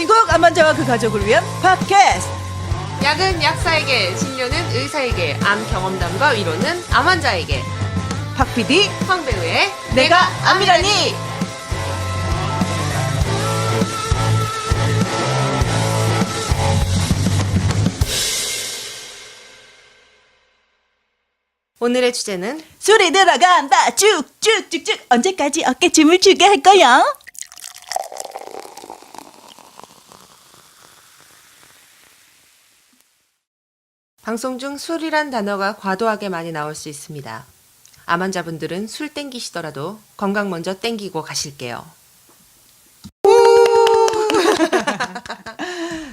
대한민국 암환자와 그 가족을 위한 팟캐스트. 약은 약사에게, 진료는 의사에게, 암 경험담과 위로는 암 환자에게. 박PD 황배우의 내가 암이라니. 오늘의 주제는 술이 들어간다 쭉쭉쭉쭉. 언제까지 어깨춤을 추게 할 거야? 방송 중 술이란 단어가 과도하게 많이 나올 수 있습니다. 암 환자분들은 술 땡기시더라도 건강 먼저 땡기고 가실게요.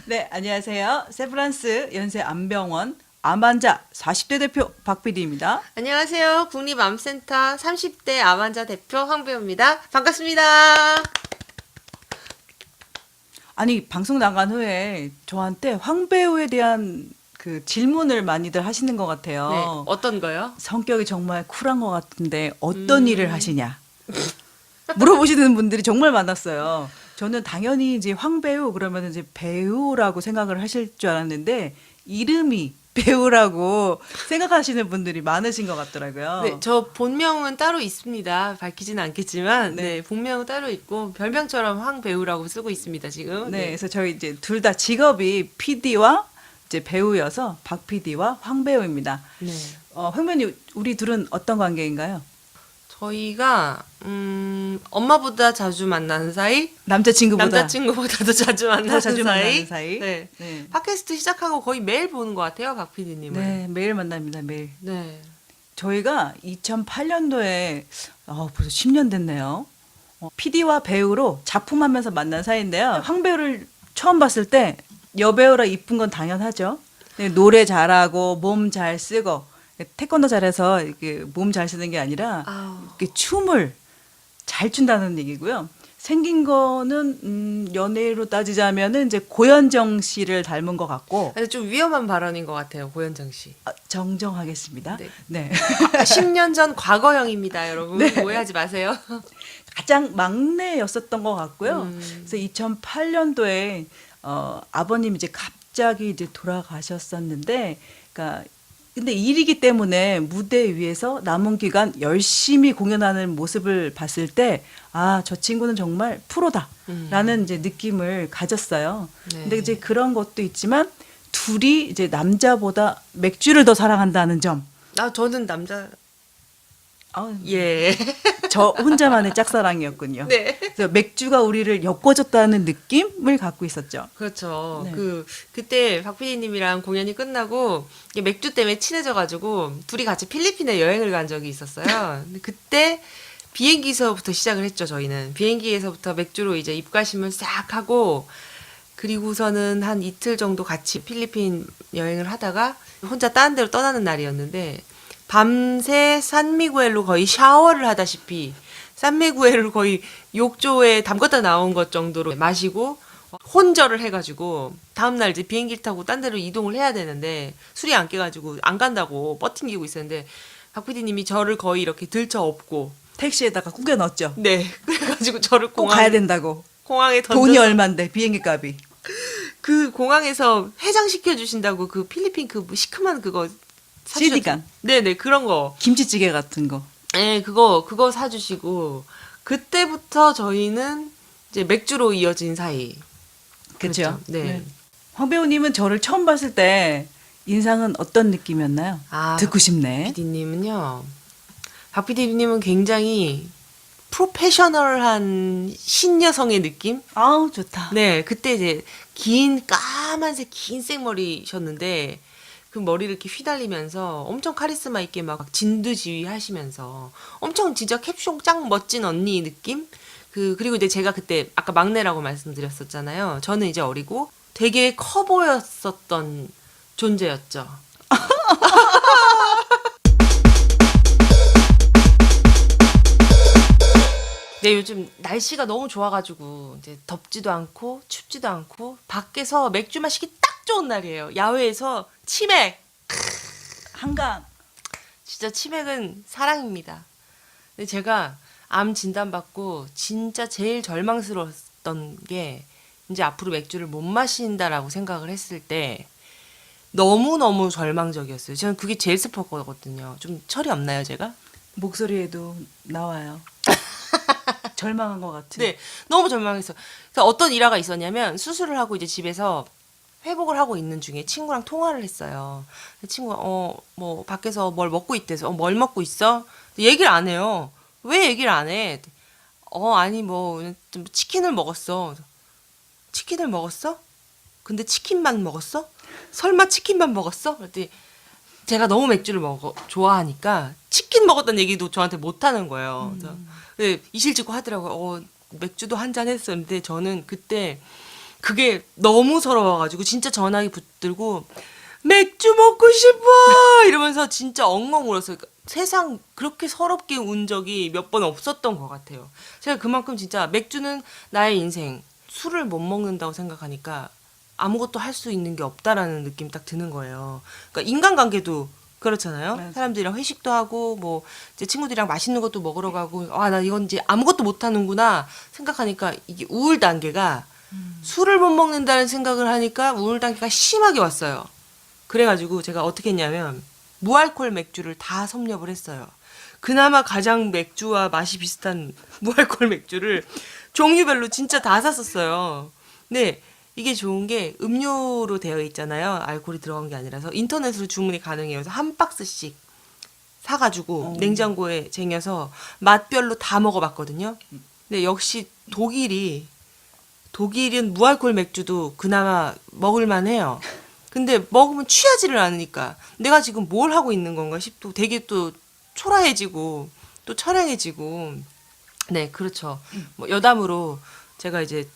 네, 안녕하세요. 세브란스 연세암병원 암환자 40대 대표 박PD입니다. 안녕하세요. 국립암센터 30대 암 환자 대표 황배우입니다. 반갑습니다. 아니, 방송 나간 후에 저한테 황배우에 대한 그 질문을 많이들 하시는 것 같아요. 네, 어떤 거요? 성격이 정말 쿨한 것 같은데 어떤 일을 하시냐 물어보시는 분들이 정말 많았어요. 저는 당연히 이제 황배우 그러면 이제 배우라고 생각을 하실 줄 알았는데 이름이 배우라고 생각하시는 분들이 많으신 것 같더라고요. 네, 저 본명은 따로 있습니다. 밝히지는 않겠지만, 네. 네, 본명은 따로 있고 별명처럼 황배우라고 쓰고 있습니다. 지금. 네, 그래서 저희 이제 둘 다 직업이 PD와 이제 배우여서 박PD와 황배우입니다. 네. 황배우님, 우리 둘은 어떤 관계인가요? 저희가 엄마보다 자주 만나는 사이, 남자친구보다 남자친구보다도 자주 만나는 더 자주 사이. 만나는 사이. 네. 네. 팟캐스트 시작하고 거의 매일 보는 것 같아요, 박 PD님을. 네, 매일 만납니다. 매일. 네. 저희가 2008년도에 벌써 10년 됐네요. PD와 배우로 작품하면서 만난 사이인데요. 황 배우를 처음 봤을 때 여배우라 이쁜 건 당연하죠. 네, 노래 잘하고 몸 잘 쓰고 태권도 잘해서 이렇게 몸 잘 쓰는 게 아니라 아우. 이렇게 춤을 잘 춘다는 얘기고요. 생긴 거는 연예인으로 따지자면은 이제 고현정 씨를 닮은 것 같고 근데 좀 위험한 발언인 것 같아요, 고현정 씨. 정정하겠습니다. 네. 네. 10년 전 과거형입니다, 여러분. 네. 오해하지 마세요. 가장 막내였었던 것 같고요. 음. 그래서 2008년도에 아버님 이제 갑자기 이제 돌아가셨었는데, 그러니까 근데 일이기 때문에 무대 위에서 남은 기간 열심히 공연하는 모습을 봤을 때, 아, 저 친구는 정말 프로다라는 이제 느낌을 가졌어요. 네. 근데 이제 그런 것도 있지만 둘이 이제 남자보다 맥주를 더 사랑한다는 점. 저는 남자. 아, 예. 저 혼자만의 짝사랑이었군요. 네. 그래서 맥주가 우리를 엮어줬다는 느낌을 갖고 있었죠. 그렇죠. 네. 그때 박 PD님이랑 공연이 끝나고 이게 맥주 때문에 친해져가지고 둘이 같이 필리핀에 여행을 간 적이 있었어요. 근데 그때 비행기에서부터 시작을 했죠, 저희는. 비행기에서부터 맥주로 이제 입가심을 싹 하고, 그리고서는 한 이틀 정도 같이 필리핀 여행을 하다가 혼자 다른 데로 떠나는 날이었는데, 밤새 산미구엘로 거의 샤워를 하다시피 산미구엘을 거의 욕조에 담갔다 나온 것 정도로 마시고 혼절을 해가지고 다음날 이제 비행기를 타고 딴 데로 이동을 해야 되는데 술이 안 깨가지고 안 간다고 버팅기고 있었는데 박 PD님이 저를 거의 이렇게 들쳐업고 택시에다가 꾸겨 넣었죠. 네 그래가지고 저를 꼭 가야 된다고. 공항에 던져 돈이 얼만데 비행기 값이. 그 공항에서 해장시켜 주신다고 그 필리핀 그 시큼한 그거 CD간. 네네 그런 거 김치찌개 같은 거. 네, 그거 사주시고, 그때부터 저희는 이제 맥주로 이어진 사이. 그렇죠. 네. 황 배우님은 저를 처음 봤을 때 인상은 어떤 느낌이었나요? 듣고 싶네. PD님은요, 박 PD님은 굉장히 프로페셔널한 신여성의 느낌? 아우, 좋다. 네, 그때 이제 까만색 긴 생머리셨는데, 그 머리를 이렇게 휘날리면서 엄청 카리스마 있게 막 진두지휘 하시면서 엄청 진짜 캡숑 짱 멋진 언니 느낌? 그리고 이제 제가 그때 아까 막내라고 말씀드렸었잖아요. 저는 이제 어리고 되게 커 보였었던 존재였죠. 네, 요즘 날씨가 너무 좋아가지고 이제 덥지도 않고 춥지도 않고 밖에서 맥주 마시기 딱 좋은 날이에요. 야외에서 치맥. 한강. 진짜 치맥은 사랑입니다. 근데 제가 암 진단 받고 진짜 제일 절망스러웠던 게 이제 앞으로 맥주를 못 마신다라고 생각을 했을 때 너무너무 절망적이었어요. 저는 그게 제일 슬펐거든요. 좀 철이 없나요, 제가? 목소리에도 나와요. 절망한 것 같은. 네, 너무 절망했어요. 그래서 어떤 일화가 있었냐면 수술을 하고 이제 집에서 회복을 하고 있는 중에 친구랑 통화를 했어요. 친구가 뭐 밖에서 뭘 먹고 있대서 뭘 먹고 있어? 얘기를 안 해요. 왜 얘기를 안 해? 아니 뭐 좀 치킨을 먹었어. 치킨을 먹었어? 근데 치킨만 먹었어? 설마 치킨만 먹었어? 그랬더니 제가 너무 맥주를 좋아하니까 치킨 먹었다는 얘기도 저한테 못 하는 거예요. 그래서 네, 이실 짓고 하더라고요. 맥주도 한 잔 했었는데 저는 그때 그게 너무 서러워가지고 진짜 전화기 붙들고 맥주 먹고 싶어 이러면서 진짜 엉엉 울었어요. 그러니까 세상 그렇게 서럽게 운 적이 몇 번 없었던 것 같아요. 제가 그만큼 진짜 맥주는 나의 인생, 술을 못 먹는다고 생각하니까 아무것도 할 수 있는 게 없다라는 느낌 딱 드는 거예요. 그러니까 인간관계도 그렇잖아요. 맞아. 사람들이랑 회식도 하고 뭐 이제 친구들이랑 맛있는 것도 먹으러 가고 나 이건 이제 아무것도 못 하는구나 생각하니까 이게 우울 단계가 술을 못 먹는다는 생각을 하니까 우울 단계가 심하게 왔어요. 그래가지고 제가 어떻게 했냐면 무알콜 맥주를 다 섭렵을 했어요. 그나마 가장 맥주와 맛이 비슷한 무알콜 맥주를 종류별로 진짜 다 샀었어요. 근데 이게 좋은 게 음료로 되어 있잖아요. 알코올이 들어간 게 아니라서 인터넷으로 주문이 가능해요. 그래서 한 박스씩 사가지고 냉장고에 쟁여서 맛별로 다 먹어봤거든요. 근데 역시 독일은 무알콜 맥주도 그나마 먹을만 해요. 근데 먹으면 취하지를 않으니까 내가 지금 뭘 하고 있는 건가 싶고 되게 또 초라해지고 또 처량해지고 네 그렇죠. 뭐 여담으로 제가 이제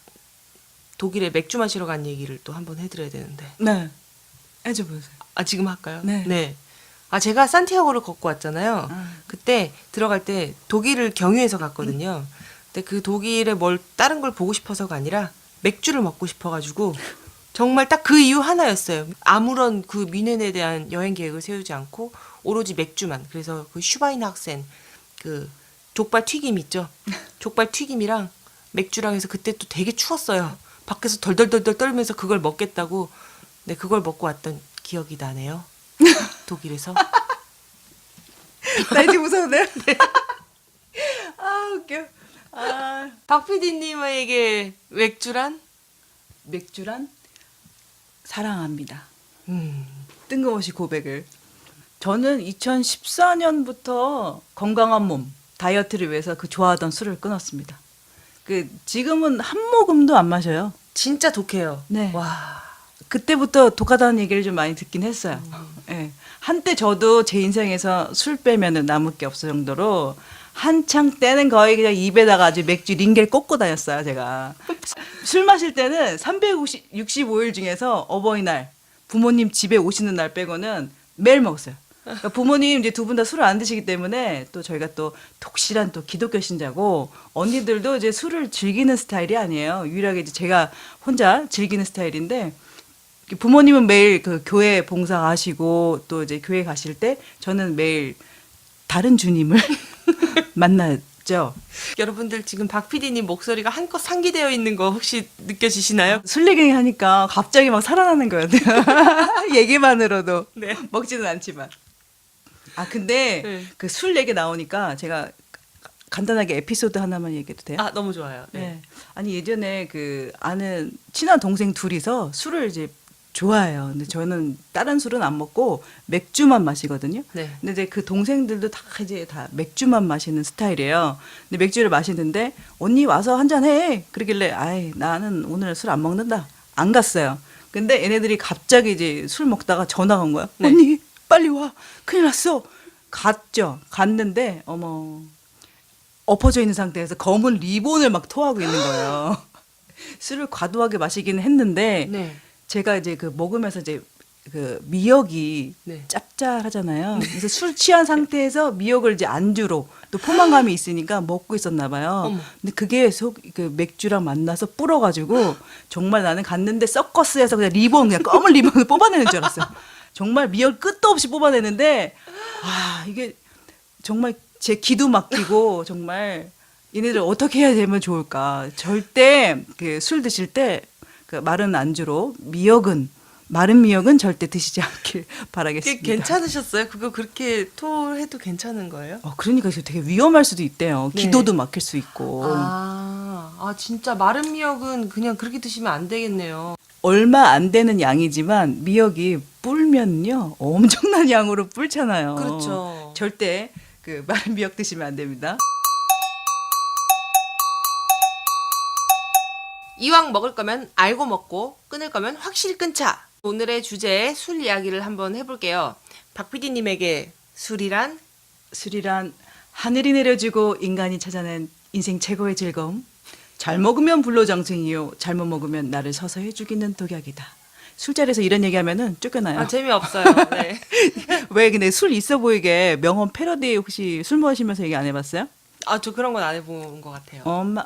독일에 맥주 마시러 간 얘기를 또 한번 해드려야 되는데 네. 해줘 보세요. 지금 할까요? 네. 제가 산티아고를 걷고 왔잖아요. 아. 그때 들어갈 때 독일을 경유해서 갔거든요. 근데 그 독일에 다른 걸 보고 싶어서가 아니라 맥주를 먹고 싶어가지고 정말 딱 그 이유 하나였어요. 아무런 그 미넨에 대한 여행 계획을 세우지 않고 오로지 맥주만. 그래서 그 슈바인학센 그 족발 튀김 있죠. 족발 튀김이랑 맥주랑 해서 그때 또 되게 추웠어요. 밖에서 덜덜덜덜 떨면서 그걸 먹겠다고 네 그걸 먹고 왔던 기억이 나네요. 독일에서. 나 이제 무서운데요? 네. 아 웃겨. 박 PD님에게 맥주란? 맥주란 사랑합니다. 음. 뜬금없이 고백을. 저는 2014년부터 건강한 몸, 다이어트를 위해서 그 좋아하던 술을 끊었습니다. 지금은 한 모금도 안 마셔요. 진짜 독해요. 네. 와. 그때부터 독하다는 얘기를 좀 많이 듣긴 했어요. 예. 한때 저도 제 인생에서 술 빼면은 남을 게 없을 정도로 한창 때는 거의 그냥 입에다가 아주 맥주 링겔 꽂고 다녔어요, 제가. 술 마실 때는 365일 중에서 어버이날, 부모님 집에 오시는 날 빼고는 매일 먹었어요. 그러니까 부모님 이제 두 분 다 술을 안 드시기 때문에 또 저희가 또 독실한 또 기독교 신자고 언니들도 이제 술을 즐기는 스타일이 아니에요. 유일하게 이제 제가 혼자 즐기는 스타일인데 부모님은 매일 그 교회 봉사하시고 또 이제 교회 가실 때 저는 매일 다른 주님을 만났죠. 여러분들 지금 박 PD님 목소리가 한껏 상기되어 있는 거 혹시 느껴지시나요? 술 얘기 하니까 갑자기 막 살아나는 것 같아요. 얘기만으로도. 네. 먹지는 않지만. 근데 네. 그 술 얘기 나오니까 제가 간단하게 에피소드 하나만 얘기해도 돼요? 너무 좋아요. 네. 네. 아니 예전에 그 아는 친한 동생 둘이서 술을 이제 좋아해요. 근데 저는 다른 술은 안 먹고 맥주만 마시거든요. 네. 근데 이제 그 동생들도 다 맥주만 마시는 스타일이에요. 근데 맥주를 마시는데 언니 와서 한 잔 해. 그러길래 나는 오늘 술 안 먹는다. 안 갔어요. 근데 얘네들이 갑자기 이제 술 먹다가 전화가 온 거야. 네. 언니 빨리 와. 큰일 났어. 갔죠. 갔는데 어머 엎어져 있는 상태에서 검은 리본을 막 토하고 있는 거예요. 술을 과도하게 마시기는 했는데 네. 제가 이제 그 먹으면서 이제 그 미역이 네. 짭짤하잖아요. 그래서 술 취한 상태에서 미역을 이제 안주로 또 포만감이 있으니까 먹고 있었나 봐요. 어머. 근데 그게 그 맥주랑 만나서 불어가지고 정말 나는 갔는데 서커스에서 그냥 그냥 검은 리본을 뽑아내는 줄 알았어요. 정말 미역 끝도 없이 뽑아내는데 이게 정말 제 기도 막히고 정말 얘네들 어떻게 해야 되면 좋을까. 절대 그 술 드실 때 그 마른 안주로 마른 미역은 절대 드시지 않길 그게 바라겠습니다. 괜찮으셨어요? 그거 그렇게 토해도 괜찮은 거예요? 그러니까 이거 되게 위험할 수도 있대요. 네. 기도도 막힐 수 있고. 진짜 마른 미역은 그냥 그렇게 드시면 안 되겠네요. 얼마 안 되는 양이지만 미역이 불면요 엄청난 양으로 불잖아요. 그렇죠. 절대 그 마른 미역 드시면 안 됩니다. 이왕 먹을 거면 알고 먹고 끊을 거면 확실히 끊자. 오늘의 주제 술 이야기를 한번 해볼게요. 박 PD님에게 술이란? 술이란 하늘이 내려주고 인간이 찾아낸 인생 최고의 즐거움. 잘 먹으면 불로장생이요. 잘못 먹으면 나를 서서히 죽이는 독약이다. 술자리에서 이런 얘기하면은 쫓겨나요. 재미없어요. 네. 왜 근데 술 있어 보이게 명언 패러디 혹시 술 마시면서 얘기 안 해봤어요? 저 그런 건 안 해본 것 같아요. 엄마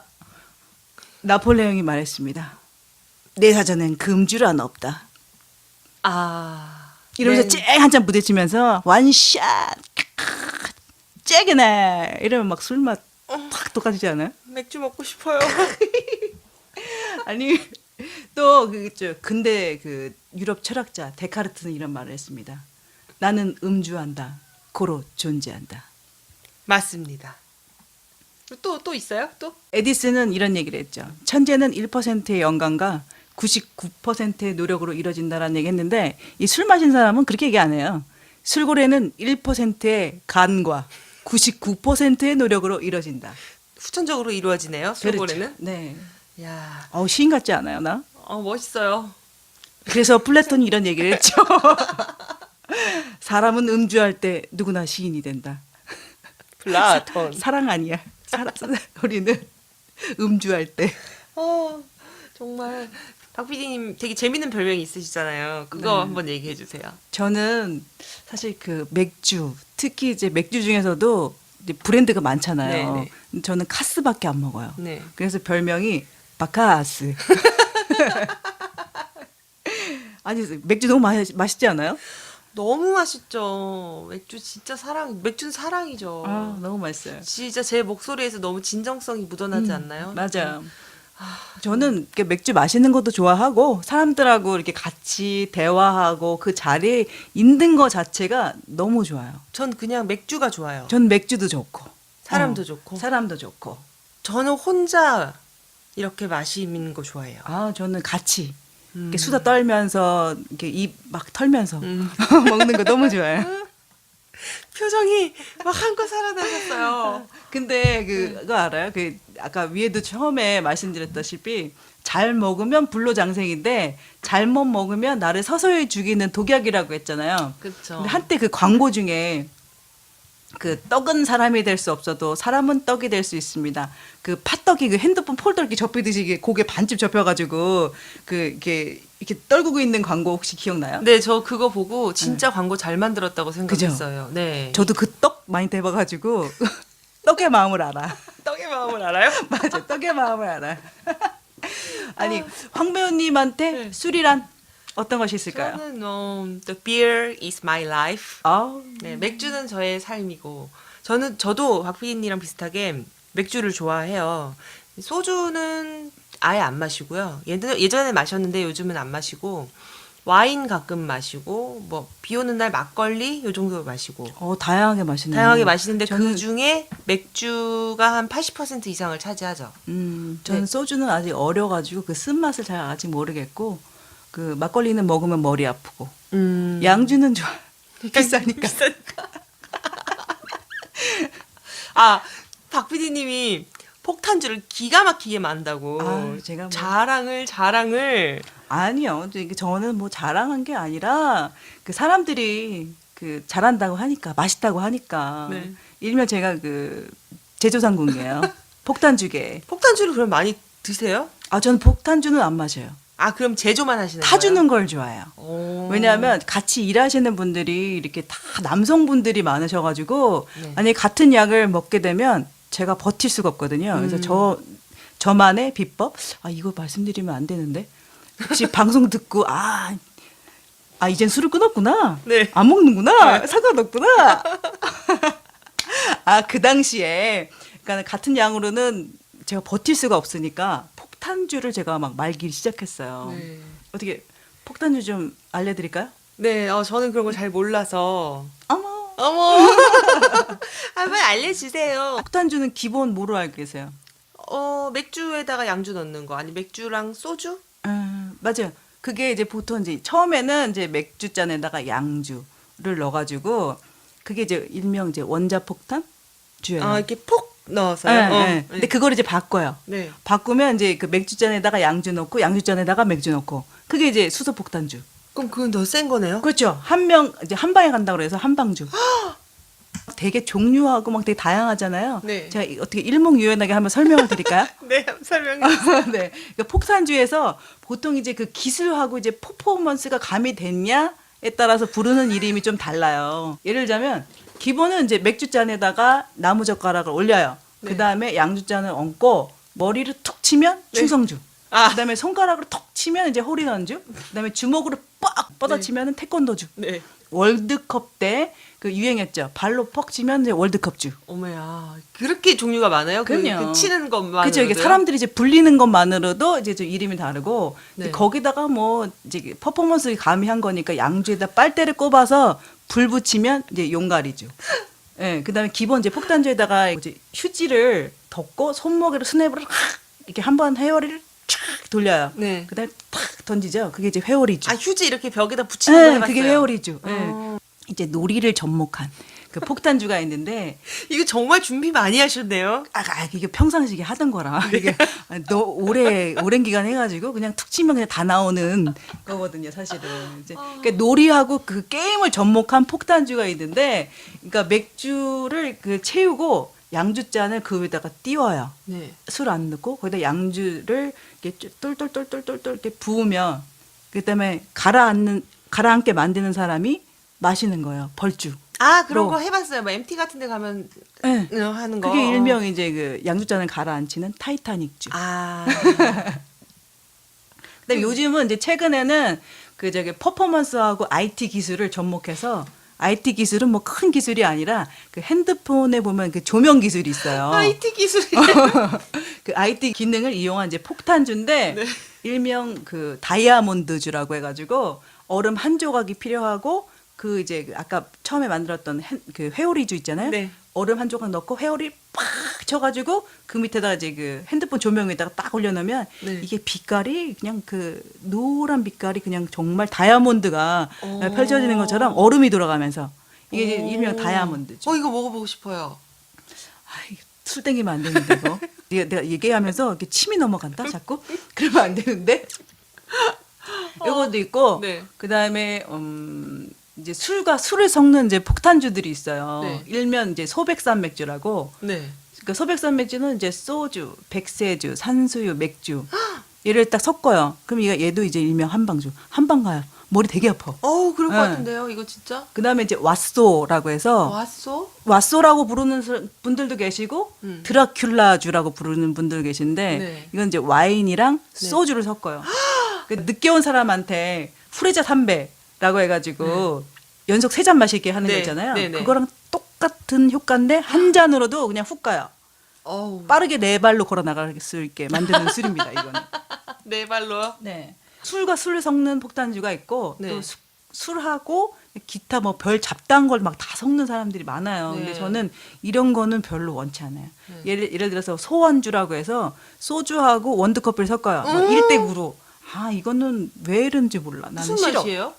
나폴레옹이 말했습니다. 내 사전엔 금주란 없다. 이러면서 네. 쨍 한잔 부딪히면서 완샷 쨍이네 이러면 막 술맛 탁 똑같지 않아요? 맥주 먹고 싶어요. 아니 또 근데 그 유럽 철학자 데카르트는 이런 말을 했습니다. 나는 음주한다. 고로 존재한다. 맞습니다. 또 있어요? 또? 에디슨은 이런 얘기를 했죠. 천재는 1%의 영감과 99%의 노력으로 이루어진다라는 얘기 했는데 이 술 마신 사람은 그렇게 얘기 안 해요. 술고래는 1%의 간과 99%의 노력으로 이루어진다. 후천적으로 이루어지네요. 술고래는. 그렇죠. 네. 야, 시인 같지 않아요, 나? 멋있어요. 그래서 플라톤이 이런 얘기를 했죠. 사람은 음주할 때 누구나 시인이 된다. 플라톤. 사랑 아니야. 우리는 음주할 때. 정말 박 PD님 되게 재밌는 별명이 있으시잖아요. 그거 네. 한번 얘기해 주세요. 저는 사실 그 맥주, 특히 이제 맥주 중에서도 이제 브랜드가 많잖아요. 저는 카스밖에 안 먹어요. 네. 그래서 별명이 바카스. 아니 맥주 너무 맛있지 않아요? 너무 맛있죠. 맥주 진짜 맥주는 사랑이죠. 너무 맛있어요. 진짜 제 목소리에서 너무 진정성이 묻어나지 않나요? 맞아요. 저는 이렇게 맥주 마시는 것도 좋아하고 사람들하고 이렇게 같이 대화하고 그 자리에 있는 거 자체가 너무 좋아요. 전 그냥 맥주가 좋아요. 전 맥주도 좋고 사람도 좋고. 사람도 좋고. 저는 혼자 이렇게 마시는 거 좋아해요. 저는 같이 이렇게 수다 떨면서 이렇게 입 막 털면서 음. 먹는 거 너무 좋아요. 표정이 막 한껏 살아나셨어요. 근데 그거 알아요? 그 아까 위에도 처음에 말씀드렸다시피 잘 먹으면 불로장생인데 잘못 먹으면 나를 서서히 죽이는 독약이라고 했잖아요. 그렇죠. 근데 한때 그 광고 중에 그 떡은 사람이 될 수 없어도 사람은 떡이 될 수 있습니다. 그 팥떡이 그 핸드폰 폴더 이렇게 접히듯이 이게 고개 반쯤 접혀가지고 이렇게 떨구고 있는 광고 혹시 기억나요? 네, 저 그거 보고 진짜 광고 잘 만들었다고 생각했어요. 네. 저도 그 떡 많이 대봐가지고 떡의 마음을 알아. 떡의 마음을 알아요? 맞아, 떡의 마음을 알아. 아니 황 배우님한테 술이란 어떤 것이 있을까요? 저는 the beer is my life. 네, 맥주는 저의 삶이고 저도 박 PD님이랑 비슷하게 맥주를 좋아해요. 소주는 아예 안 마시고요. 예전에 마셨는데 요즘은 안 마시고 와인 가끔 마시고 뭐 비 오는 날 막걸리 요 정도 마시고 다양하게 마시네요. 다양하게 마시는데 저는- 그 중에 맥주가 한 80% 이상을 차지하죠. 저는 네. 소주는 아직 어려가지고 그 쓴맛을 잘 아직 모르겠고 그 막걸리는 먹으면 머리 아프고 양주는 좋아. 비싸니까. 박 PD님이 폭탄주를 기가 막히게 만다고 제가 뭐- 자랑을 아니요. 저는 뭐 자랑한 게 아니라 그 사람들이 그 잘한다고 하니까 맛있다고 하니까 네. 일명 제가 그 제조상궁이에요. 폭탄주계. 폭탄주를 그럼 많이 드세요? 저는 폭탄주는 안 마셔요. 그럼 제조만 하시는 거예요? 타주는 걸 좋아해요. 오. 왜냐하면 같이 일하시는 분들이 이렇게 다 남성분들이 많으셔가지고 네. 만약에 같은 약을 먹게 되면 제가 버틸 수가 없거든요. 그래서 저만의 비법? 이거 말씀드리면 안 되는데 혹시 방송 듣고 이젠 술을 끊었구나. 네. 안 먹는구나. 상관없구나. 그 당시에 그러니까 같은 양으로는 제가 버틸 수가 없으니까 폭탄주를 제가 막 말기 시작했어요. 네. 어떻게 폭탄주 좀 알려드릴까요? 네, 저는 그런 걸 잘 몰라서. 어머. 어머. 한번 알려주세요. 폭탄주는 기본 뭐로 알고 계세요? 맥주에다가 양주 넣는 거. 아니, 맥주랑 소주? 맞아요. 그게 이제 보통 이제 처음에는 이제 맥주잔에다가 양주를 넣어가지고 그게 이제 일명 이제 원자폭탄주예요. 이렇게 폭 넣어서요? 네, 네. 네. 근데 그걸 이제 바꿔요. 네. 바꾸면 이제 그 맥주잔에다가 양주 넣고 양주잔에다가 맥주 넣고 그게 이제 수소폭탄주. 그럼 그건 더 센 거네요? 그렇죠. 한 명 이제 한 방에 간다고 그래서 한방주. 되게 종류하고 막 되게 다양하잖아요. 네. 제가 어떻게 일목요연하게 한번 설명을 드릴까요? 네, 설명해. 네. 그러니까 폭탄주에서 보통 이제 그 기술하고 이제 퍼포먼스가 가미됐냐에 따라서 부르는 이름이 좀 달라요. 예를 들자면 기본은 이제 맥주잔에다가 나무젓가락을 올려요. 네. 그 다음에 양주잔을 얹고 머리를 툭 치면 네. 충성주. 아. 그 다음에 손가락으로 톡 치면 이제 홀인원주. 그 다음에 주먹으로 빡 뻗어치면 태권도주. 네. 월드컵 때 그 유행했죠. 발로 퍽 치면 이제 월드컵주. 어머야, 그렇게 종류가 많아요? 그럼요. 그 치는 것만으로도. 그렇죠. 이게 사람들이 이제 불리는 것만으로도 이제 좀 이름이 다르고 네. 거기다가 뭐 이제 퍼포먼스 가미한 거니까 양주에다 빨대를 꼽아서 불 붙이면 이제 용가리죠. 예. 그다음에 기본 이제 폭탄주에다가 이제 휴지를 덮고 손목으로 스냅으로 확 이렇게 한번 헤어리를 촥 돌려요. 네. 그다음에 탁 던지죠. 그게 이제 회오리죠. 휴지 이렇게 벽에다 붙이는 거 예, 해봤어요. 그게 회오리죠. 예. 어. 이제 놀이를 접목한 그 폭탄주가 있는데 이거 정말 준비 많이 하셨네요. 이게 평상시에 하던 거라. 이게 너 오랜 기간 해가지고 그냥 툭 치면 그냥 다 나오는 거거든요, 사실은. 이제 그러니까 놀이하고 그 게임을 접목한 폭탄주가 있는데, 그러니까 맥주를 그 채우고 양주잔을 그 위에다가 띄워요. 네. 술 안 넣고 거기다 양주를 이렇게 똘똘똘똘똘똘 이렇게 부으면 그다음에 가라앉게 만드는 사람이 마시는 거예요. 벌주. 그런 로. 거 해봤어요. 뭐 MT 같은 데 가면 네. 하는 거. 그게 일명 이제 그 양주잔을 가라앉히는 타이타닉주. 아. 근데 요즘은 이제 최근에는 그 저기 퍼포먼스하고 IT 기술을 접목해서 IT 기술은 뭐 큰 기술이 아니라 그 핸드폰에 보면 그 조명 기술이 있어요. IT 기술이. 그 IT 기능을 이용한 이제 폭탄주인데 네. 일명 그 다이아몬드주라고 해가지고 얼음 한 조각이 필요하고 그 이제 그 아까 처음에 만들었던 그 회오리주 있잖아요. 네. 얼음 한 조각 넣고 회오리 팍 쳐가지고 그 밑에다가 이제 그 핸드폰 조명 위에다가 딱 올려놓으면 네. 이게 빛깔이 그냥 그 노란 빛깔이 그냥 정말 다이아몬드가 오. 펼쳐지는 것처럼 얼음이 돌아가면서 이게 이제 오. 일명 다이아몬드죠. 이거 먹어보고 싶어요. 술 땡기면 안 되는데 이거. 내가 얘기하면서 이렇게 침이 넘어간다 자꾸. 그러면 안 되는데. 이것도 있고 네. 그다음에 이제 술을 섞는 이제 폭탄주들이 있어요. 네. 일면 이제 소백산 맥주라고. 네. 그러니까 소백산 맥주는 이제 소주, 백세주, 산수유, 맥주 얘를 딱 섞어요. 그럼 얘도 이제 일명 한방주. 한방 가요. 머리 되게 아파. 그럴 것 네. 같은데요. 이거 진짜. 그다음에 이제 왓소라고 해서 왔어? 왓소라고 부르는 분들도 계시고 드라큘라주라고 부르는 분들 계신데 네. 이건 이제 와인이랑 네. 소주를 섞어요. 그 늦게 온 사람한테 후레자 3배라고 해가지고 연속 3잔 마시게 하는 네. 거 있잖아요. 네, 네. 그거랑 똑같은 효과인데 한 잔으로도 그냥 훅 가요. 어우. 빠르게 네 발로 걸어 나갈 수 있게 만드는 술입니다. 이거는. 네 발로요? 네. 술과 술을 섞는 폭탄주가 있고 네. 또 술하고 기타 뭐 별 잡다한 걸 막 다 섞는 사람들이 많아요. 네. 근데 저는 이런 거는 별로 원치 않아요. 네. 예를 들어서 소원주라고 해서 소주하고 원두커피를 섞어요. 뭐 1대 9로. 이거는 왜 이런지 몰라. 나는 무슨 싫어. 맛이에요?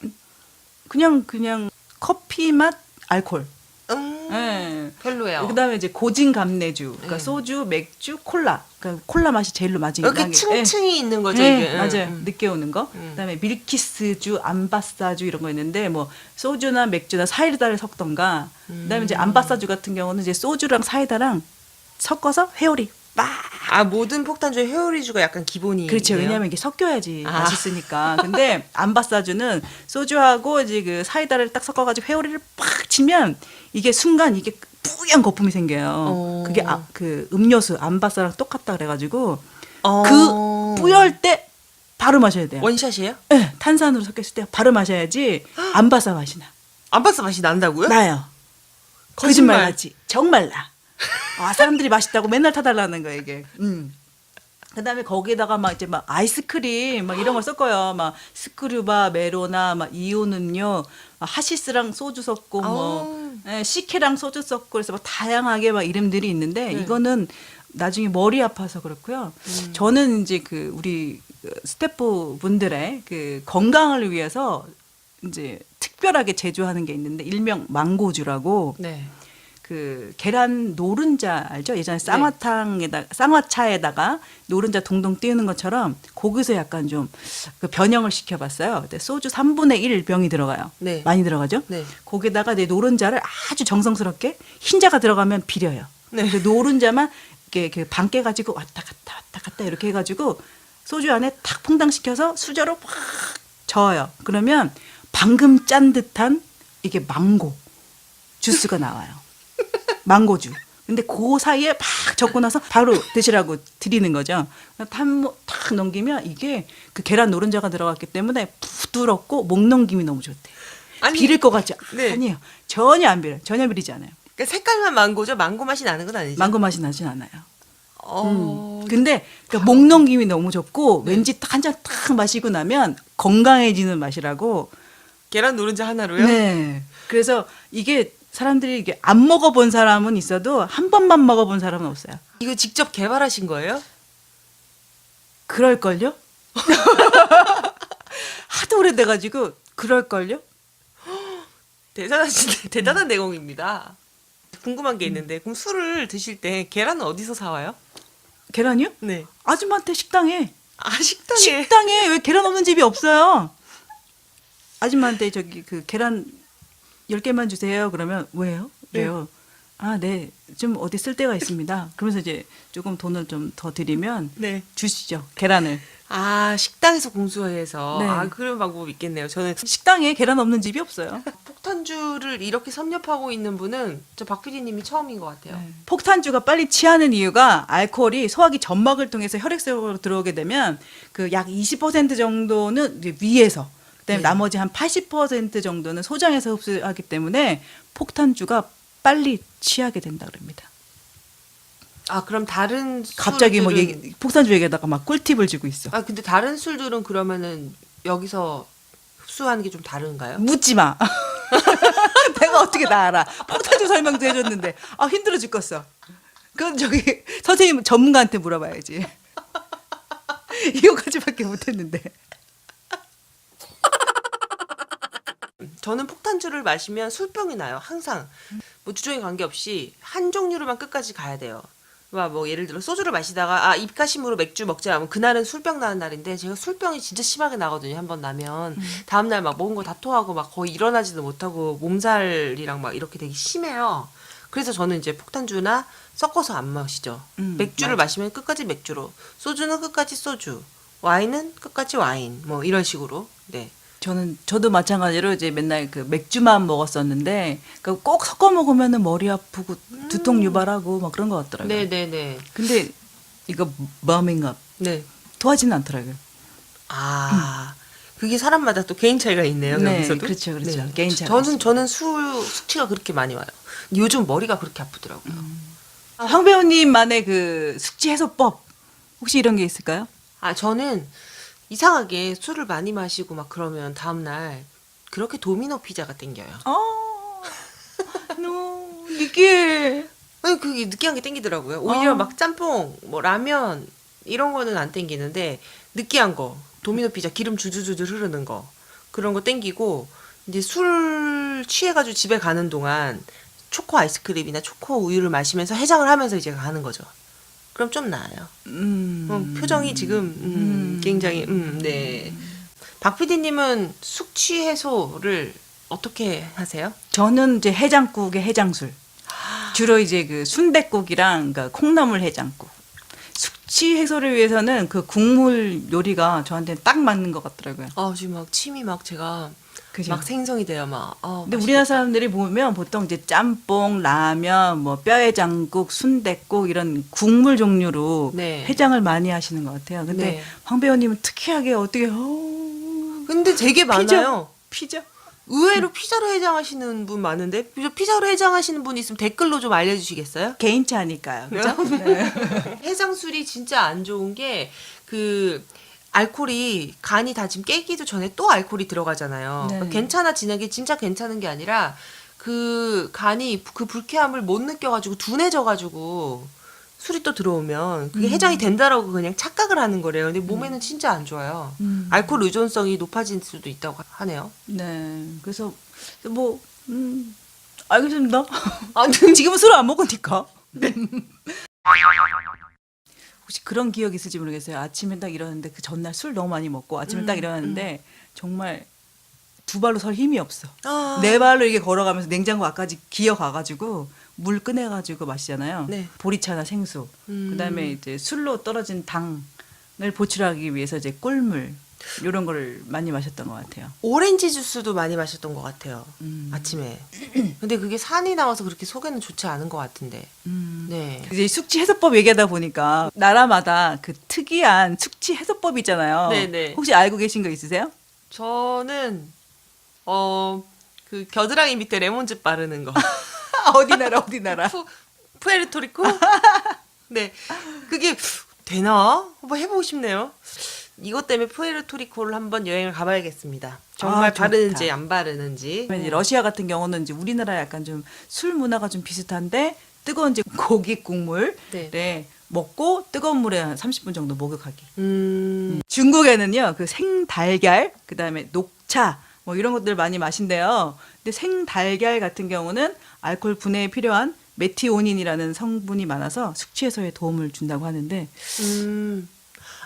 그냥 커피 맛 알콜. 음. 네. 별로예요. 그다음에 이제 고진 감내주. 그러니까 네. 소주, 맥주, 콜라. 그러니까 콜라 맛이 제일로 맞이 이렇게 층층이 있는 거죠, 네, 이게. 맞아요. 늦게 오는 거. 그다음에 밀키스주, 암바사주 이런 거 있는데 뭐 소주나 맥주나 사이다를 섞던가. 그다음에 이제 암바사주 같은 경우는 이제 소주랑 사이다랑 섞어서 회오리 빡. 모든 폭탄주에 회오리주가 약간 기본이에요. 그렇죠. 왜냐하면 이게 섞여야지 아. 맛있으니까. 근데 암바사주는 소주하고 이제 그 사이다를 딱 섞어가지고 회오리를 팍 치면 이게 순간 이게 뿌연 거품이 생겨요. 그게 그 음료수 암바사랑 똑같다 그래가지고 그 뿌열 때 바로 마셔야 돼요. 원샷이에요? 네, 탄산으로 섞였을 때 바로 마셔야지 암바사 맛이 나. 암바스 맛이 난다고요? 나요. 거짓말하지. 정말 나. 사람들이 맛있다고 맨날 타달라는 거야 이게. 그다음에 거기에다가 막 이제 막 아이스크림 막 이런 걸 섞어요. 막 스크류바, 메로나, 막 이온 음료, 막 하시스랑 소주 섞고 뭐 시케랑 소주 섞고 그래서 막 다양하게 막 이름들이 있는데 네. 이거는 나중에 머리 아파서 그렇고요. 저는 이제 그 우리 스태프 분들의 그 건강을 위해서 이제 특별하게 제조하는 게 있는데 일명 망고주라고 네. 그 계란 노른자 알죠? 예전에 쌍화차에다가 노른자 동동 띄우는 것처럼 거기서 약간 좀 그 변형을 시켜봤어요. 근데 소주 3분의 1 병이 들어가요. 네. 많이 들어가죠? 네. 거기다가 내 노른자를 아주 정성스럽게 흰자가 들어가면 비려요. 네. 그 노른자만 이렇게 그 반 깨가지고 왔다 갔다 이렇게 해가지고 소주 안에 탁 퐁당시켜서 수저로 확 저어요. 그러면 방금 짠 듯한 이게 망고 주스가 나와요. 망고주. 근데 그 사이에 막 적고 나서 바로 드시라고 드리는 거죠. 탁 넘기면 이게 그 계란 노른자가 들어갔기 때문에 부드럽고 목 넘김이 너무 좋대. 아니, 비릴 것 같죠? 네. 아니에요. 전혀 안 비려요. 전혀 비리지 않아요. 그러니까 색깔만 망고죠. 망고 맛이 나는 건 아니죠. 망고 맛이 나진 않아요. 근데 그러니까 목 넘김이 너무 좋고 네. 왠지 한 잔 딱 마시고 나면 건강해지는 맛이라고. 계란 노른자 하나로요? 네. 그래서 이게 사람들이 이게 안 먹어본 사람은 있어도 한 번만 먹어본 사람은 없어요. 이거 직접 개발하신 거예요? 그럴걸요? 하도 오래돼가지고 그럴걸요? 대단한 내공입니다. 궁금한 게 있는데 그럼 술을 드실 때 계란은 어디서 사와요? 계란이요? 네. 아줌마한테 식당에. 아, 식당에. 식당에 왜 계란 없는 집이 없어요? 아줌마한테 저기 그 계란 10개만 주세요. 그러면 왜요? 왜요? 아, 네. 좀 어디 쓸 데가 있습니다. 그러면서 이제 조금 돈을 좀 더 드리면 네. 주시죠. 계란을. 아, 식당에서 공수해서. 네. 아, 그런 방법이 있겠네요. 저는 식당에 계란 없는 집이 없어요. 폭탄주를 이렇게 섭렵하고 있는 분은 저 박 PD님이 처음인 것 같아요. 폭탄주가 빨리 취하는 이유가 알코올이 소화기 점막을 통해서 혈액 속으로 들어오게 되면 그 약 20% 정도는 이제 위에서 그다음에 네. 나머지 한 80% 정도는 소장에서 흡수하기 때문에 폭탄주가 빨리 취하게 된다 그럽니다. 아, 그럼 다른 갑자기 뭐 술들은- 폭탄주 얘기하다가 막 꿀팁을 주고 있어. 아, 근데 다른 술들은 그러면은 여기서 흡수하는 게 좀 다른가요? 묻지 마. 내가 어떻게 다 알아. 폭탄주 설명도 해줬는데 아 힘들어 죽겠어. 그건 저기 선생님 전문가한테 물어봐야지. 이거까지밖에 못했는데. 저는 폭탄주를 마시면 술병이 나요. 항상. 뭐 주종에 관계없이 한 종류로만 끝까지 가야 돼요. 뭐 예를 들어 소주를 마시다가 아 입가심으로 맥주 먹자 하면 그날은 술병 나는 날인데 제가 술병이 진짜 심하게 나거든요. 한 번 나면 다음 날 막 먹은 거 다 토하고 막 거의 일어나지도 못하고 몸살이랑 막 이렇게 되게 심해요. 그래서 저는 이제 폭탄주나 섞어서 안 마시죠. 맥주를 마시면 끝까지 맥주로, 소주는 끝까지 소주, 와인은 끝까지 와인, 뭐 이런 식으로. 네. 저도 마찬가지로 이제 맨날 그 맥주만 먹었었는데 꼭 섞어 먹으면은 머리 아프고 두통 유발하고 막 그런 것 같더라고요. 네네네. 근데 이거 버밍업 네. 토하지는 않더라고요. 아, 그게 사람마다 또 개인 차이가 있네요. 네, 여기서도. 그렇죠. 개인 차이가 저는 숙취가 그렇게 많이 와요. 요즘 머리가 그렇게 아프더라고요. 황 배우님만의 그 숙취 해소법 혹시 이런 게 있을까요? 아, 저는 이상하게 술을 많이 마시고 막 그러면 다음날 그렇게 도미노 피자가 땡겨요. 느끼해. 아니, 그게 느끼한 게 땡기더라고요. 오히려 어. 막 짬뽕, 뭐 라면 이런 거는 안 땡기는데 느끼한 거, 도미노 피자 기름 주주주주 흐르는 거 그런 거 땡기고 이제 술 취해가지고 집에 가는 동안 초코 아이스크림이나 초코 우유를 마시면서 해장을 하면서 이제 가는 거죠. 그럼 좀 나아요. 표정이 지금 굉장히 네. 박 PD님은 숙취 해소를 어떻게 하세요? 저는 이제 해장국에 해장술. 주로 이제 그 순댓국이랑 그러니까 콩나물 해장국. 숙취 해소를 위해서는 그 국물 요리가 저한테는 딱 맞는 것 같더라고요. 아, 지금 막 침이 막 제가 그죠? 막 생성이 돼요, 막. 근데 우리나라 사람들이 보면 보통 이제 짬뽕, 라면, 뭐 뼈해장국, 순댓국 이런 국물 종류로 네. 해장을 많이 하시는 것 같아요. 근데 네. 황 배우님은 특이하게 어떻게 근데 되게 많아요. 피자? 의외로 피자로 해장하시는 분 많은데 피자로 해장하시는 분 있으면 댓글로 좀 알려주시겠어요? 개인차니까요. 그죠? 네. 해장술이 진짜 안 좋은 게 그 알코올이 간이 다 지금 깨기도 전에 또 알코올이 들어가잖아요. 네. 그러니까 괜찮아지는 게 진짜 괜찮은 게 아니라 그 간이 그 불쾌함을 못 느껴가지고 둔해져가지고 술이 또 들어오면 그게 해장이 된다라고 그냥 착각을 하는 거래요. 근데 몸에는 진짜 안 좋아요. 알코올 의존성이 높아질 수도 있다고 하네요. 네. 그래서 뭐 알겠습니다. 아, 지금은 술을 안 먹으니까. 네. 혹시 그런 기억 있을지 모르겠어요. 아침에 딱 일어났는데 그 전날 술 너무 많이 먹고 아침에 딱 일어났는데 정말 두 발로 설 힘이 없어. 아. 네 발로 이렇게 걸어가면서 냉장고 앞까지 기어가가지고 물 꺼내가지고 마시잖아요. 네. 보리차나 생수. 그다음에 이제 술로 떨어진 당을 보충하기 위해서 이제 꿀물 이런 거를 많이 마셨던 것 같아요. 오렌지 주스도 많이 마셨던 것 같아요. 아침에. 근데 그게 산이 나와서 그렇게 속에는 좋지 않은 것 같은데. 네. 이제 숙취 해소법 얘기하다 보니까 나라마다 그 특이한 숙취 해소법 있잖아요. 네네. 혹시 알고 계신 거 있으세요? 저는 그 겨드랑이 밑에 레몬즙 바르는 거. 어디 나라 어디 나라? 푸에르토리코? 네. 그게 되나? 한번 해보고 싶네요. 이것 때문에 푸에르토리코를 한번 여행을 가봐야겠습니다. 정말 좋다. 바르는지 안 바르는지. 이제 러시아 같은 경우는 이제 우리나라 약간 좀 술 문화가 좀 비슷한데 뜨거운 이제 고기 국물에 네. 먹고 뜨거운 물에 한 30분 정도 목욕하기. 음. 중국에는요 그 생달걀 그다음에 녹차 뭐 이런 것들 많이 마신대요. 근데 생달걀 같은 경우는 알코올 분해에 필요한 메티오닌이라는 성분이 많아서 숙취 해소에 도움을 준다고 하는데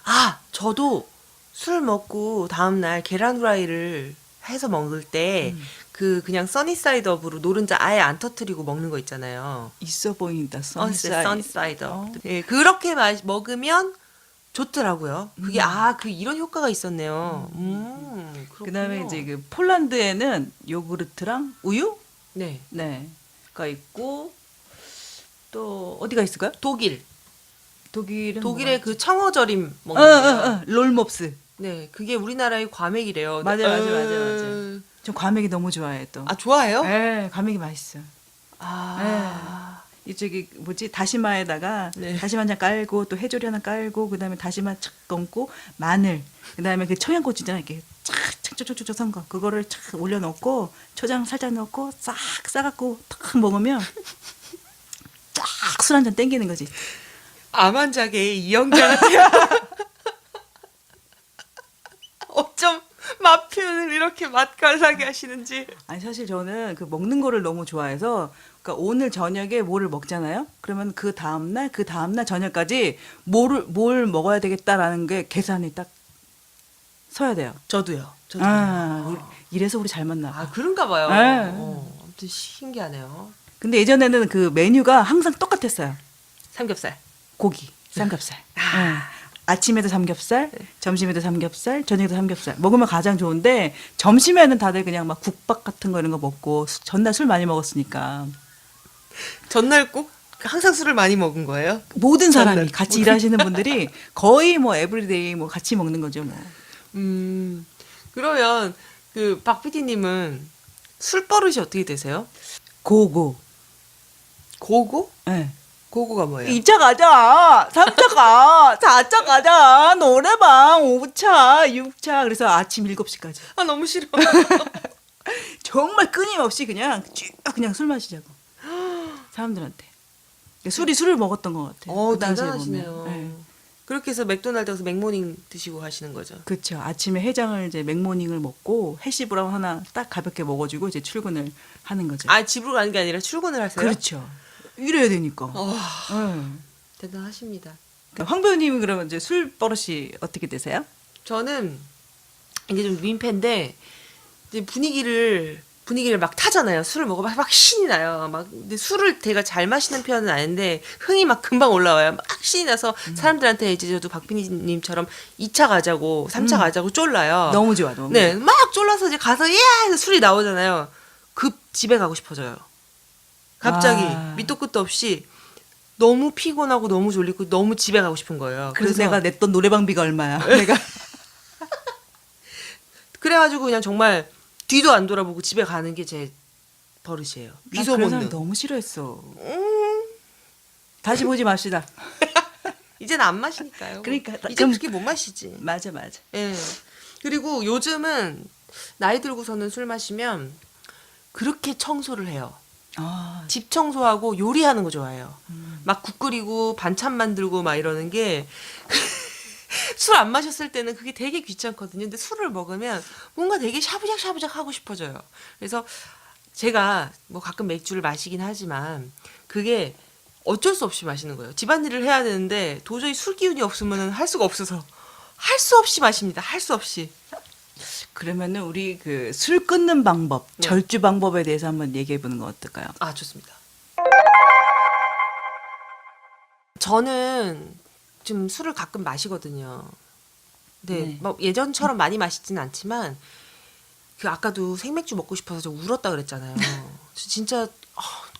아, 저도 술 먹고 다음날 계란 후라이를 해서 먹을 때 그냥 써니사이드업으로 노른자 아예 안 터뜨리고 먹는 거 있잖아요. 있어 보인다. 써니사이드업. 어. 네, 그렇게 먹으면 좋더라고요. 그게 그 이런 효과가 있었네요. 그렇군요. 그다음에 이제 그 폴란드에는 요구르트랑 우유 네. 네가 있고 또 어디가 있을까요? 독일은 독일의 그 청어절임 뭐가 먹는 거예요. 롤몹스. 네, 그게 우리나라의 과메기래요. 맞아. 전 과메기 너무 좋아해 또. 아, 좋아해요? 네, 과메기 맛있어. 아. 이쪽이 뭐지 다시마에다가 네. 다시마 한 장 깔고 또 해조리 하나 깔고 그다음에 다시마 착 얹고 마늘 그다음에 그 청양고추 있잖아요 이렇게 착착착착착 선 거 그거를 착 올려놓고 초장 살짝 넣고 싹 싸갖고 탁 먹으면 쫙 술 한 잔 땡기는 거지. 암환자계의 이영자 같아요. 어쩜 맛 표현을 이렇게 맛깔나게 하시는지. 아니 사실 저는 그 먹는 거를 너무 좋아해서 그러니까 오늘 저녁에 뭐를 먹잖아요. 그러면 그 다음날 저녁까지 뭘 먹어야 되겠다라는 게 계산이 딱 서야 돼요. 저도요. 이래서 우리 잘 만나. 아, 그런가 봐요. 네. 아무튼 신기하네요. 근데 예전에는 그 메뉴가 항상 똑같았어요. 삼겹살. 고기, 삼겹살. 네. 아침에도 삼겹살, 점심에도 삼겹살, 저녁에도 삼겹살. 먹으면 가장 좋은데 점심에는 다들 그냥 막 국밥 같은 거 이런 거 먹고 전날 술 많이 먹었으니까. 전날 꼭 항상 술을 많이 먹은 거예요? 모든 사람이 전날. 같이 일하시는 분들이 거의 뭐 에브리데이 뭐 같이 먹는 거죠 뭐. 그러면 그 박 PD님은 술 버릇이 어떻게 되세요? 고고. 고고? 네. 고고가 뭐예요? 2차 가자, 3차 가, 4차 가자, 노래방, 5차, 6차. 그래서 아침 7시까지. 아, 너무 싫어. 정말 끊임없이 그냥 쭉 그냥 술 마시자고. 사람들한테. 술을 먹었던 것 같아요. 그 당시에 대단하시네요. 보면. 네. 그렇게 해서 맥도날드 가서 맥모닝 드시고 하시는 거죠? 그렇죠. 아침에 해장을 이제 맥모닝을 먹고 해시 브라운 하나 딱 가볍게 먹어주고 이제 출근을 하는 거죠. 아, 집으로 가는 게 아니라 출근을 하세요? 그렇죠. 이래야 되니까. 네. 대단하십니다. 그러니까 황 배우님은 그러면 이제 술 버릇이 어떻게 되세요? 저는 이게 좀 민폐인데 이제 분위기를 막 타잖아요. 술을 먹으면 막 신이 나요. 근데 술을 제가 잘 마시는 편은 아닌데 흥이 막 금방 올라와요. 막 신이 나서 사람들한테 이제 저도 박빈희님처럼 2차 가자고 3차 가자고 쫄라요. 너무 좋아, 너무. 네, 막 쫄라서 이제 가서 해서 술이 나오잖아요. 급 집에 가고 싶어져요. 갑자기 밑도 끝도 없이 너무 피곤하고 너무 졸리고 너무 집에 가고 싶은 거예요. 그래서 내가 냈던 노래방비가 얼마야? 내가 그래가지고 그냥 정말 뒤도 안 돌아보고 집에 가는 게 제 버릇이에요. 나 귀소 그런 사람 본능. 너무 싫어했어. 다시 보지 맙시다. 이제는 안 마시니까요. 그러니까 이제 그럼- 그렇게 못 마시지. 맞아 맞아. 예. 그리고 요즘은 나이 들고서는 술 마시면 그렇게 청소를 해요. 아, 집 청소하고 요리하는 거 좋아해요. 막 국 끓이고 반찬 만들고 막 이러는 게 술 안 마셨을 때는 그게 되게 귀찮거든요. 근데 술을 먹으면 뭔가 되게 샤부작 하고 싶어져요. 그래서 제가 뭐 가끔 맥주를 마시긴 하지만 그게 어쩔 수 없이 마시는 거예요. 집안일을 해야 되는데 도저히 술 기운이 없으면 할 수가 없어서 할 수 없이 마십니다. 할 수 없이. 그러면은 우리 그 술 끊는 방법, 네. 절주 방법에 대해서 한번 얘기해 보는 건 어떨까요? 아, 좋습니다. 저는 좀 술을 가끔 마시거든요. 네, 네. 막 예전처럼 많이 마시지는 않지만 그 아까도 생맥주 먹고 싶어서 저 울었다 그랬잖아요. 진짜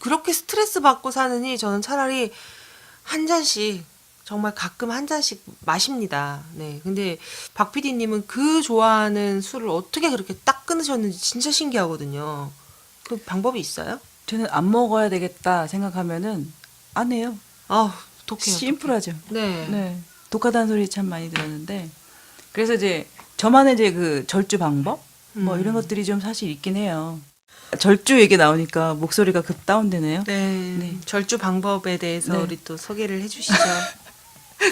그렇게 스트레스 받고 사느니 저는 차라리 한 잔씩 정말 가끔 한 잔씩 마십니다. 네, 근데 박 PD님은 그 좋아하는 술을 어떻게 그렇게 딱 끊으셨는지 진짜 신기하거든요. 그 방법이 있어요? 저는 안 먹어야 되겠다 생각하면은 안 해요. 아, 독해요. 심플하죠. 네. 네. 독하다는 소리 참 많이 들었는데 그래서 이제 저만의 이제 그 절주 방법 뭐 이런 것들이 좀 사실 있긴 해요. 절주 얘기 나오니까 목소리가 급 다운되네요. 네. 네. 절주 방법에 대해서 네. 우리 또 소개를 해주시죠.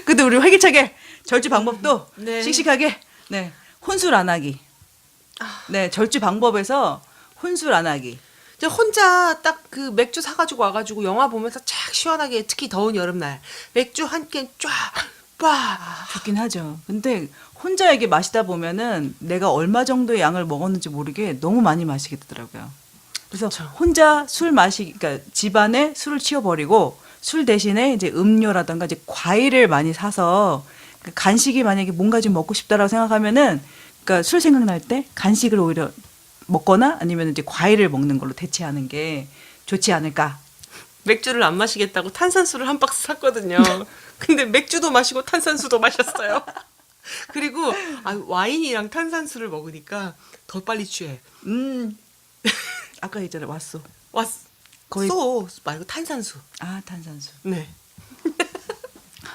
근데 우리 활기차게 절주 방법도 네. 씩씩하게 네 혼술 안 하기. 네 절주 방법에서 혼술 안 하기. 저 혼자 딱 그 맥주 사가지고 와가지고 영화 보면서 착 시원하게 특히 더운 여름날 맥주 한 캔 쫙, 빠. 좋긴 하죠. 근데 혼자 이게 마시다 보면은 내가 얼마 정도의 양을 먹었는지 모르게 너무 많이 마시게 되더라고요. 그래서 그쵸. 혼자 술 그러니까 집안에 술을 치워버리고 술 대신에 이제 음료라든가 이제 과일을 많이 사서 그 간식이 만약에 뭔가 좀 먹고 싶다라고 생각하면은 그러니까 술 생각날 때 간식을 오히려 먹거나 아니면 이제 과일을 먹는 걸로 대체하는 게 좋지 않을까. 맥주를 안 마시겠다고 탄산수를 한 박스 샀거든요. 근데 맥주도 마시고 탄산수도 마셨어요. 그리고 와인이랑 탄산수를 먹으니까 더 빨리 취해. 아까 있잖아 왔어. 거의 거의- 쏘 말고 탄산수. 아 탄산수. 네.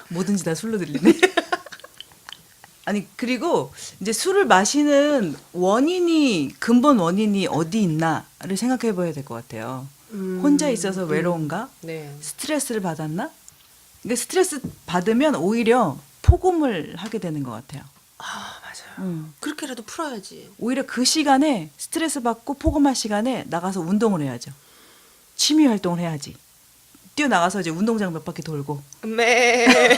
뭐든지 다 술로 들리네. 아니 그리고 이제 술을 마시는 근본 원인이 어디 있나를 생각해 봐야 될 것 같아요. 혼자 있어서 외로운가? 네. 스트레스를 받았나? 이게 스트레스 받으면 오히려 폭음을 하게 되는 것 같아요. 아, 맞아요. 그렇게라도 풀어야지. 오히려 그 시간에 스트레스 받고 폭음할 시간에 나가서 운동을 해야죠. 취미 활동을 해야지. 뛰어나가서 이제 운동장 몇 바퀴 돌고. 네.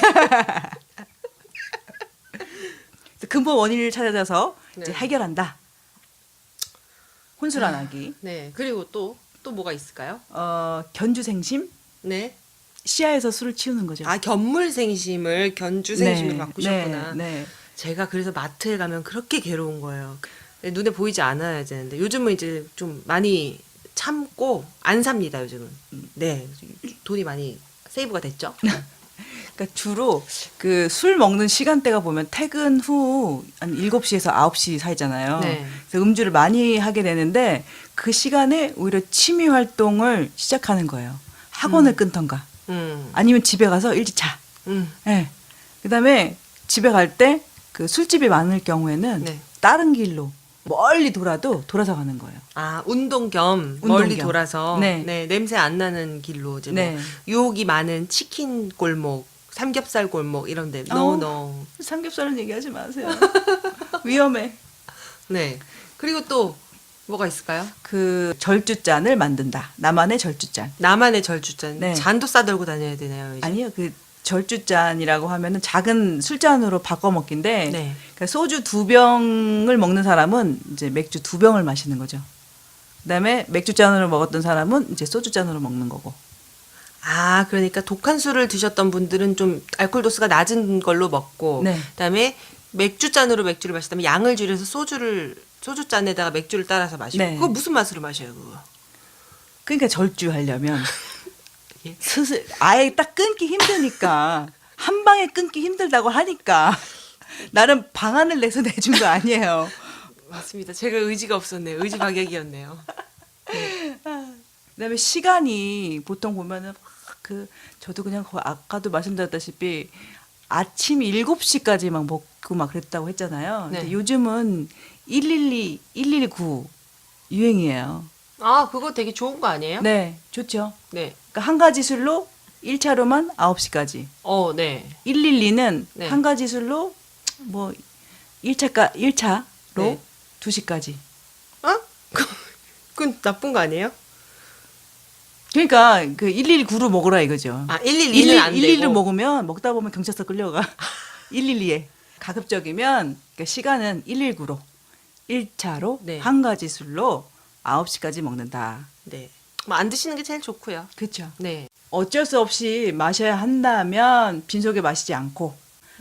근본 원인을 찾아서 이제 네. 해결한다. 혼술 안 하기. 네. 그리고 또 뭐가 있을까요? 견주생심? 네. 시야에서 술을 치우는 거죠. 아, 견물생심을 견주생심으로 바꾸셨구나. 네. 제가 그래서 마트에 가면 그렇게 괴로운 거예요. 눈에 보이지 않아야 되는데 요즘은 이제 좀 많이 참고 안 삽니다, 요즘은. 네. 돈이 많이 세이브가 됐죠. 그러니까 주로 그 술 먹는 시간대가 보면 퇴근 후 한 7시에서 9시 사이잖아요. 네. 그래서 음주를 많이 하게 되는데 그 시간에 오히려 취미 활동을 시작하는 거예요. 학원을 끊던가 아니면 집에 가서 일찍 자. 네. 그다음에 집에 갈 때 그 술집이 많을 경우에는 네. 다른 길로 멀리 돌아서 가는 거예요. 아, 운동 겸 운동 멀리 겸. 돌아서 네. 네, 냄새 안 나는 길로 이제 네. 뭐 유혹이 많은 치킨 골목, 삼겹살 골목 이런 데 노노. 삼겹살은 얘기하지 마세요. 위험해. 네. 그리고 또 뭐가 있을까요? 그 절주잔을 만든다. 나만의 절주잔. 나만의 절주잔. 네. 잔도 싸들고 다녀야 되나요? 이제? 아니요, 그 절주잔이라고 하면은 작은 술잔으로 바꿔 먹기인데, 네. 그러니까 소주 2병을 먹는 사람은 이제 맥주 2병을 마시는 거죠. 그다음에 맥주잔으로 먹었던 사람은 이제 소주잔으로 먹는 거고. 아, 그러니까 독한 술을 드셨던 분들은 좀 알코올 도수가 낮은 걸로 먹고, 네. 그다음에 맥주잔으로 맥주를 마셨다면 양을 줄여서 소주잔에다가 맥주를 따라서 마시고, 네. 그거 무슨 맛으로 마셔요, 그거? 그러니까 절주하려면 예. 아예 딱 끊기 힘드니까 한 방에 끊기 힘들다고 하니까 나름 방안을 내서 내준 거 아니에요. 맞습니다. 제가 의지가 없었네요. 의지 박약이었네요. 그다음에 시간이 보통 보면은 막 저도 그냥 아까도 말씀드렸다시피 아침 7시까지 막 먹고 막 그랬다고 했잖아요. 네. 근데 요즘은 112, 119 유행이에요. 아, 그거 되게 좋은 거 아니에요? 네, 좋죠. 네. 그러니까 한 가지 술로 1차로만 9시까지. 네. 112는 네. 한 가지 술로 뭐 1차로 네. 2시까지. 어? 그건 나쁜 거 아니에요? 그러니까 그 119로 먹으라 이거죠. 아, 112는 안 되고. 112를 먹으면 먹다 보면 경찰서 끌려가. 112에 가급적이면 그 시간은 119로 1차로 네. 한 가지 술로 9시까지 먹는다. 네. 뭐 안 드시는 게 제일 좋고요. 그렇죠. 네. 어쩔 수 없이 마셔야 한다면 빈속에 마시지 않고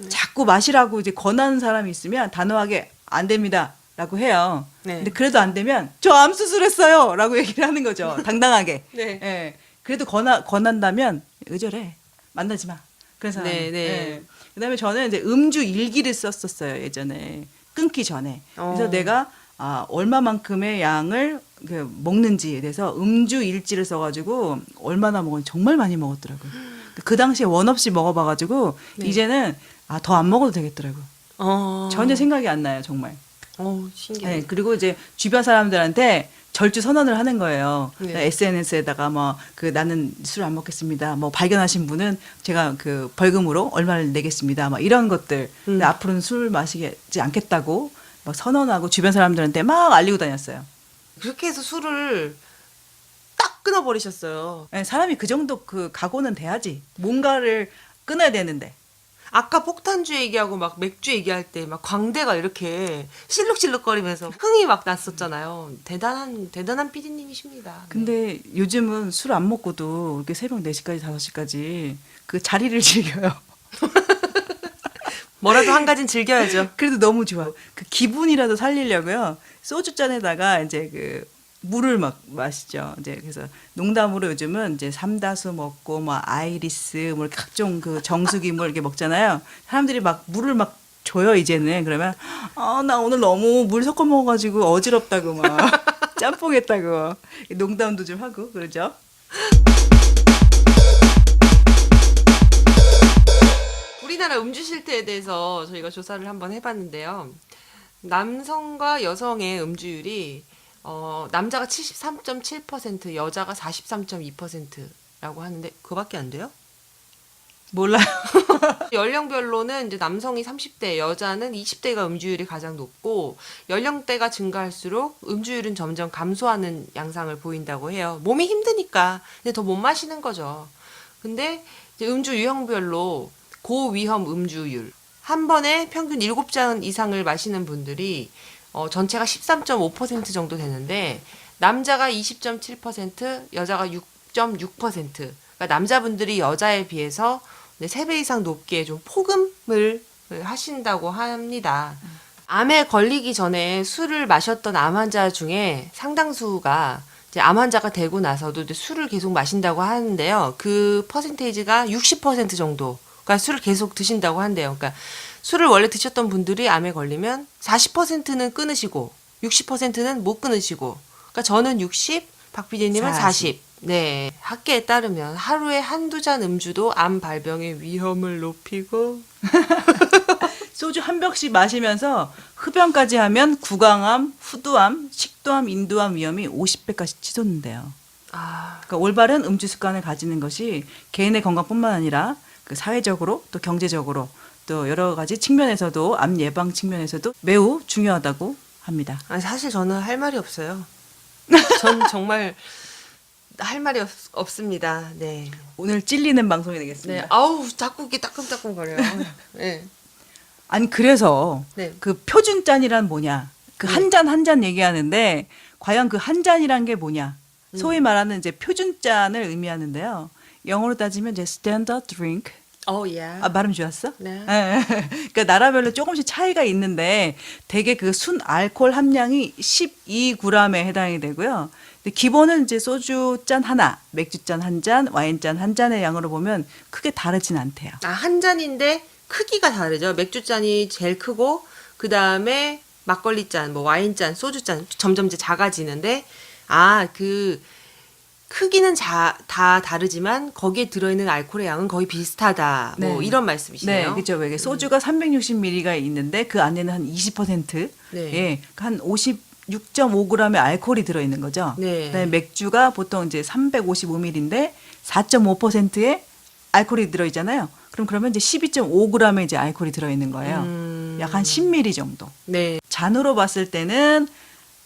자꾸 마시라고 이제 권하는 사람이 있으면 단호하게 안 됩니다라고 해요. 네. 근데 그래도 안 되면 저 암 수술했어요라고 얘기를 하는 거죠. 당당하게. 네. 예. 그래도 권한다면 의절해. 만나지 마. 그래서 네, 네. 예. 그다음에 저는 이제 음주 일기를 썼었어요 예전에 끊기 전에. 그래서 내가 얼마만큼의 양을 먹는지에 대해서 음주 일지를 써가지고 얼마나 먹었는지 정말 많이 먹었더라고요. 그 당시에 원 없이 먹어봐가지고 네. 이제는 더 안 먹어도 되겠더라고요. 어. 전혀 생각이 안 나요 정말. 신기해. 네, 그리고 이제 주변 사람들한테 절주 선언을 하는 거예요. 네. SNS에다가 나는 술 안 먹겠습니다. 발견하신 분은 제가 벌금으로 얼마를 내겠습니다. 이런 것들. 근데 앞으로는 술 마시지 않겠다고 막 선언하고 주변 사람들한테 막 알리고 다녔어요. 그렇게 해서 술을 딱 끊어버리셨어요. 네, 사람이 그 정도 각오는 돼야지. 뭔가를 끊어야 되는데. 아까 폭탄주 얘기하고 막 맥주 얘기할 때 막 광대가 이렇게 실룩실룩거리면서 흥이 막 났었잖아요. 대단한 PD님이십니다. 근데 요즘은 술 안 먹고도 이렇게 새벽 4시까지 5시까지 그 자리를 즐겨요. 뭐라도 한 가지는 즐겨야죠. 그래도 너무 좋아. 그 기분이라도 살리려고요. 소주 잔에다가 이제 물을 막 마시죠. 이제 그래서 농담으로 요즘은 이제 삼다수 먹고 아이리스 각종 정수기 물 이렇게 먹잖아요. 사람들이 막 물을 막 줘요 이제는. 그러면 나 오늘 너무 물 섞어 먹어가지고 어지럽다고 막 짬뽕했다고 농담도 좀 하고 그러죠. 우리나라 음주 실태에 대해서 저희가 조사를 한번 해봤는데요. 남성과 여성의 음주율이 남자가 73.7%, 여자가 43.2%라고 하는데 그거밖에 안 돼요? 몰라요. 연령별로는 이제 남성이 30대, 여자는 20대가 음주율이 가장 높고 연령대가 증가할수록 음주율은 점점 감소하는 양상을 보인다고 해요. 몸이 힘드니까 근데 더 못 마시는 거죠. 근데 이제 음주 유형별로 고위험 음주율 한 번에 평균 7잔 이상을 마시는 분들이 전체가 13.5% 정도 되는데 남자가 20.7%, 여자가 6.6%. 그러니까 남자분들이 여자에 비해서 3배 이상 높게 좀 폭음을 하신다고 합니다. 암에 걸리기 전에 술을 마셨던 암 환자 중에 상당수가 이제 암 환자가 되고 나서도 이제 술을 계속 마신다고 하는데요. 그 퍼센테이지가 60% 정도가 술을 계속 드신다고 한대요. 그러니까 술을 원래 드셨던 분들이 암에 걸리면 40%는 끊으시고 60%는 못 끊으시고. 그러니까 저는 60, 박 PD님은 40. 네. 학계에 따르면 하루에 한두 잔 음주도 암 발병의 위험을 높이고 소주 한 병씩 마시면서 흡연까지 하면 구강암, 후두암, 식도암, 인두암 위험이 50배까지 치솟는데요. 그러니까 올바른 음주 습관을 가지는 것이 개인의 건강뿐만 아니라 사회적으로 또 경제적으로 또 여러 가지 측면에서도 암 예방 측면에서도 매우 중요하다고 합니다. 사실 저는 할 말이 없어요. 전 정말 할 말이 없습니다. 네. 오늘 찔리는 방송이 되겠습니다. 네. 아우, 자꾸 이렇게 따끔따끔거려요. 네. 아니 그래서 네. 표준잔이란 뭐냐? 한 잔 한 잔 얘기하는데 과연 한 잔이란 게 뭐냐? 소위 말하는 이제 표준잔을 의미하는데요. 영어로 따지면 이제 standard drink. 예. 발음 좋았어? 네. 그러니까 나라별로 조금씩 차이가 있는데 대개 순 알코올 함량이 12g에 해당이 되고요. 근데 기본은 이제 소주 잔 하나, 맥주 잔 한 잔, 와인 잔 한 잔의 양으로 보면 크게 다르진 않대요. 한 잔인데 크기가 다르죠. 맥주 잔이 제일 크고 그 다음에 막걸리 잔, 뭐 와인 잔, 소주 잔 점점 이제 작아지는데 그 크기는 다 다르지만 거기에 들어있는 알코올의 양은 거의 비슷하다. 뭐 네. 이런 말씀이시네요. 네, 그렇죠. 왜 소주가 360ml가 있는데 그 안에는 한 20%, 네. 예, 한 56.5g의 알코올이 들어 있는 거죠. 네. 그다음에 맥주가 보통 이제 355ml인데 4.5%의 알코올이 들어 있잖아요. 그러면 이제 12.5g의 이제 알코올이 들어 있는 거예요. 약 한 10ml 정도. 네. 잔으로 봤을 때는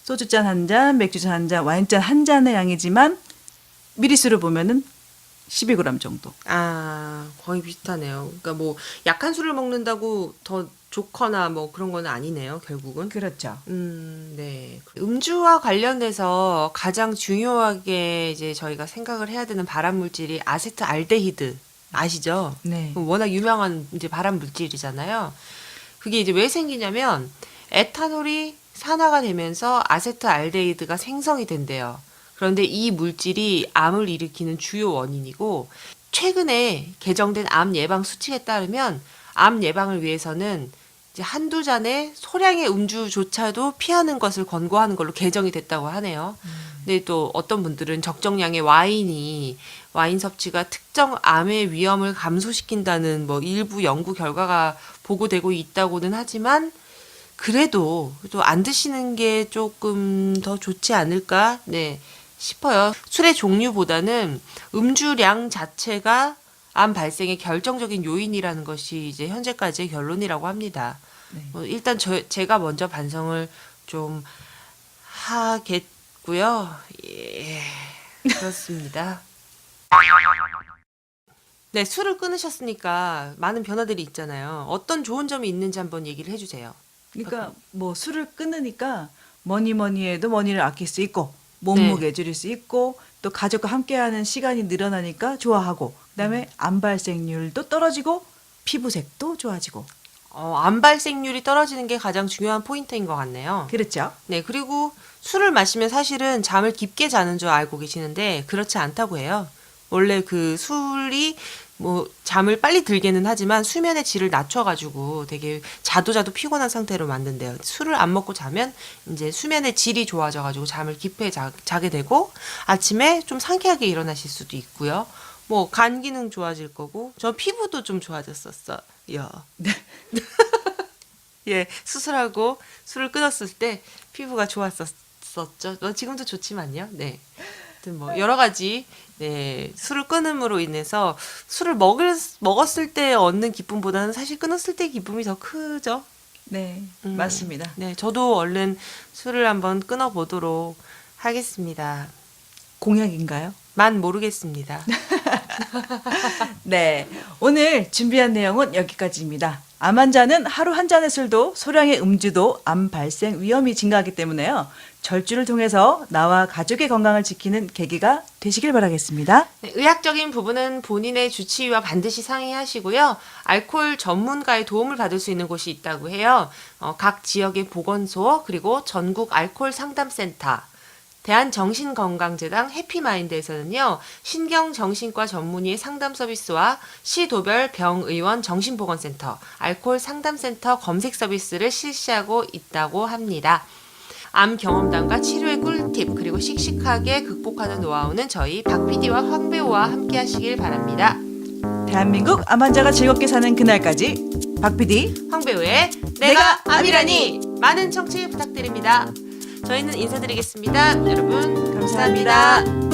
소주잔 한 잔, 맥주잔 한 잔, 와인잔 한 잔의 양이지만 미리수를 보면은 12g 정도. 거의 비슷하네요. 그러니까 뭐 약한 술을 먹는다고 더 좋거나 뭐 그런 건 아니네요, 결국은. 그렇죠. 네. 음주와 관련돼서 가장 중요하게 이제 저희가 생각을 해야 되는 발암 물질이 아세트알데히드 아시죠? 네. 워낙 유명한 이제 발암 물질이잖아요. 그게 이제 왜 생기냐면 에탄올이 산화가 되면서 아세트알데히드가 생성이 된대요. 그런데 이 물질이 암을 일으키는 주요 원인이고 최근에 개정된 암 예방 수칙에 따르면 암 예방을 위해서는 이제 한두 잔의 소량의 음주조차도 피하는 것을 권고하는 걸로 개정이 됐다고 하네요. 근데 또 어떤 분들은 적정량의 와인 섭취가 특정 암의 위험을 감소시킨다는 뭐 일부 연구 결과가 보고되고 있다고는 하지만 그래도 또 안 드시는 게 조금 더 좋지 않을까? 네. 싶어요. 술의 종류보다는 음주량 자체가 암 발생의 결정적인 요인이라는 것이 이제 현재까지의 결론이라고 합니다. 네. 일단 제가 먼저 반성을 좀 하겠고요. 예, 그렇습니다. 네, 술을 끊으셨으니까 많은 변화들이 있잖아요. 어떤 좋은 점이 있는지 한번 얘기를 해주세요. 그러니까 뭐 술을 끊으니까 뭐니 해도 머니를 아낄 수 있고 몸무게 줄일 수 있고 또 가족과 함께하는 시간이 늘어나니까 좋아하고 그다음에 암 발생률도 떨어지고 피부색도 좋아지고 암 발생률이 떨어지는 게 가장 중요한 포인트인 것 같네요. 그렇죠. 네, 그리고 술을 마시면 사실은 잠을 깊게 자는 줄 알고 계시는데 그렇지 않다고 해요. 원래 그 술이 뭐 잠을 빨리 들게는 하지만 수면의 질을 낮춰가지고 되게 자도 피곤한 상태로 만든대요. 술을 안 먹고 자면 이제 수면의 질이 좋아져가지고 잠을 깊게 자게 되고 아침에 좀 상쾌하게 일어나실 수도 있고요. 뭐 간 기능 좋아질 거고 저 피부도 좀 좋아졌었어요. 예, 수술하고 술을 끊었을 때 피부가 좋았었죠. 지금도 좋지만요. 네. 아무튼 뭐 여러 가지 네, 술을 끊음으로 인해서 술을 먹었을 때 얻는 기쁨보다는 사실 끊었을 때 기쁨이 더 크죠. 네, 맞습니다. 네, 저도 얼른 술을 한번 끊어보도록 하겠습니다. 공약인가요? 만 모르겠습니다. 네, 오늘 준비한 내용은 여기까지입니다. 암 환자는 하루 한 잔의 술도 소량의 음주도 암 발생 위험이 증가하기 때문에요. 절주를 통해서 나와 가족의 건강을 지키는 계기가 되시길 바라겠습니다. 네, 의학적인 부분은 본인의 주치의와 반드시 상의하시고요. 알코올 전문가의 도움을 받을 수 있는 곳이 있다고 해요. 각 지역의 보건소 그리고 전국 알코올 상담센터 대한정신건강재단 해피마인드에서는요. 신경정신과 전문의의 상담 서비스와 시도별 병의원 정신보건센터, 알코올 상담센터 검색 서비스를 실시하고 있다고 합니다. 암 경험담과 치료의 꿀팁 그리고 씩씩하게 극복하는 노하우는 저희 박 PD와 황 배우와 함께 하시길 바랍니다. 대한민국 암 환자가 즐겁게 사는 그날까지 박 PD, 황 배우의 내가 암이라니 많은 청취 부탁드립니다. 저희는 인사드리겠습니다. 여러분 감사합니다.